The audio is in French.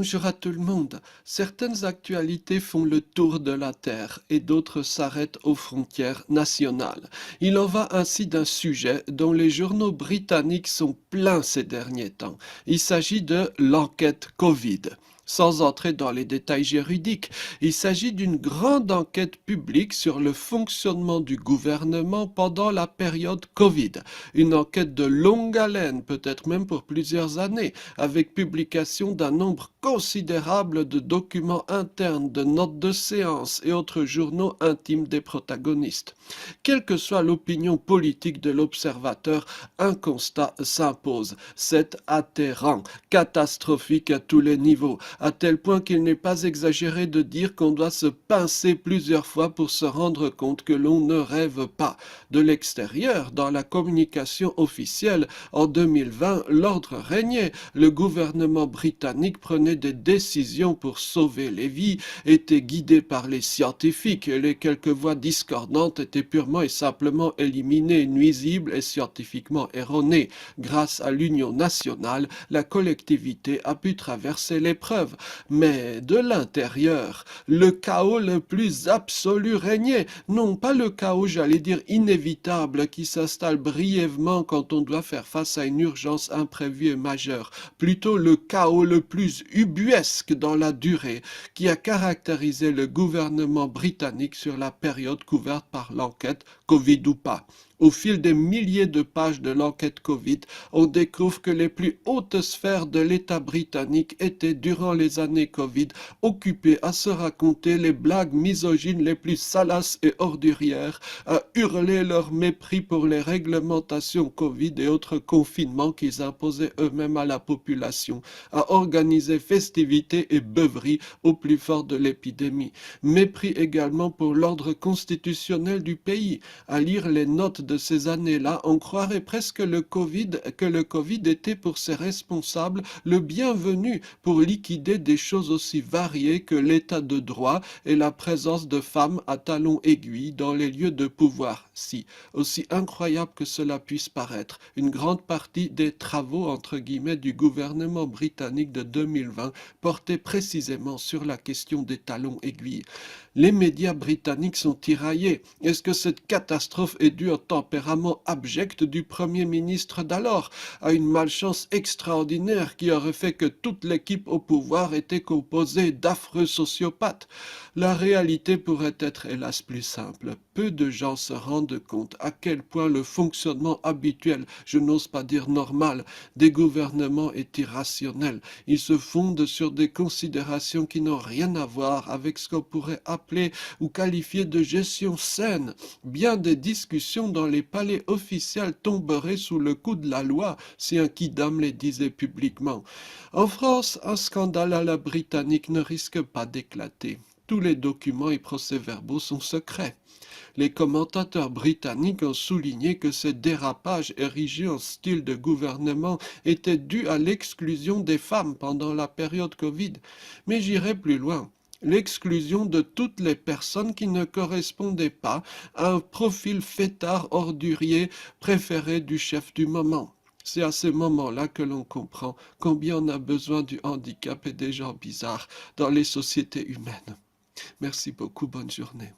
Bonjour à tout le monde. Certaines actualités font le tour de la Terre et d'autres s'arrêtent aux frontières nationales. Il en va ainsi d'un sujet dont les journaux britanniques sont pleins ces derniers temps. Il s'agit de l'enquête Covid. Sans entrer dans les détails juridiques, il s'agit d'une grande enquête publique sur le fonctionnement du gouvernement pendant la période Covid. Une enquête de longue haleine, peut-être même pour plusieurs années, avec publication d'un nombre considérable de documents internes, de notes de séance et autres journaux intimes des protagonistes. Quelle que soit l'opinion politique de l'observateur, un constat s'impose. C'est atterrant, catastrophique à tous les niveaux, à tel point qu'il n'est pas exagéré de dire qu'on doit se pincer plusieurs fois pour se rendre compte que l'on ne rêve pas. De l'extérieur, dans la communication officielle, en 2020, l'ordre régnait. Le gouvernement britannique prenait des décisions pour sauver les vies, était guidé par les scientifiques et les quelques voix discordantes étaient purement et simplement éliminées, nuisibles et scientifiquement erronées. Grâce à l'union nationale, la collectivité a pu traverser l'épreuve. Mais de l'intérieur, le chaos le plus absolu régnait. Non pas le chaos, j'allais dire inévitable, qui s'installe brièvement quand on doit faire face à une urgence imprévue et majeure. Plutôt le chaos le plus ubuesque dans la durée, qui a caractérisé le gouvernement britannique sur la période couverte par l'enquête, Covid ou pas. Au fil des milliers de pages de l'enquête Covid, on découvre que les plus hautes sphères de l'État britannique étaient, durant les années Covid, occupées à se raconter les blagues misogynes les plus salaces et ordurières, à hurler leur mépris pour les réglementations Covid et autres confinements qu'ils imposaient eux-mêmes à la population, à organiser festivités et beuveries au plus fort de l'épidémie. Mépris également pour l'ordre constitutionnel du pays. À lire les notes de ces années-là, on croirait presque que le Covid était pour ses responsables le bienvenu pour liquider des choses aussi variées que l'état de droit et la présence de femmes à talons aiguilles dans les lieux de pouvoir. Si, aussi incroyable que cela puisse paraître, une grande partie des travaux entre guillemets du gouvernement britannique de 2020 portaient précisément sur la question des talons aiguilles. Les médias britanniques sont tiraillés. Est-ce que cette catastrophe est due au tempérament abject du Premier ministre d'alors, à une malchance extraordinaire qui aurait fait que toute l'équipe au pouvoir était composée d'affreux sociopathes? La réalité pourrait être hélas plus simple. Peu de gens se rendent compte à quel point le fonctionnement habituel, je n'ose pas dire normal, des gouvernements est irrationnel. Il se fonde sur des considérations qui n'ont rien à voir avec ce qu'on pourrait appeler ou qualifier de gestion saine. Bien des discussions dans les palais officiels tomberaient sous le coup de la loi si un quidam les disait publiquement. En France, un scandale à la britannique ne risque pas d'éclater. Tous les documents et procès-verbaux sont secrets. Les commentateurs britanniques ont souligné que ces dérapages érigés en style de gouvernement étaient dus à l'exclusion des femmes pendant la période Covid. Mais j'irai plus loin. L'exclusion de toutes les personnes qui ne correspondaient pas à un profil fêtard ordurier préféré du chef du moment. C'est à ce moment-là que l'on comprend combien on a besoin du handicap et des gens bizarres dans les sociétés humaines. Merci beaucoup, bonne journée.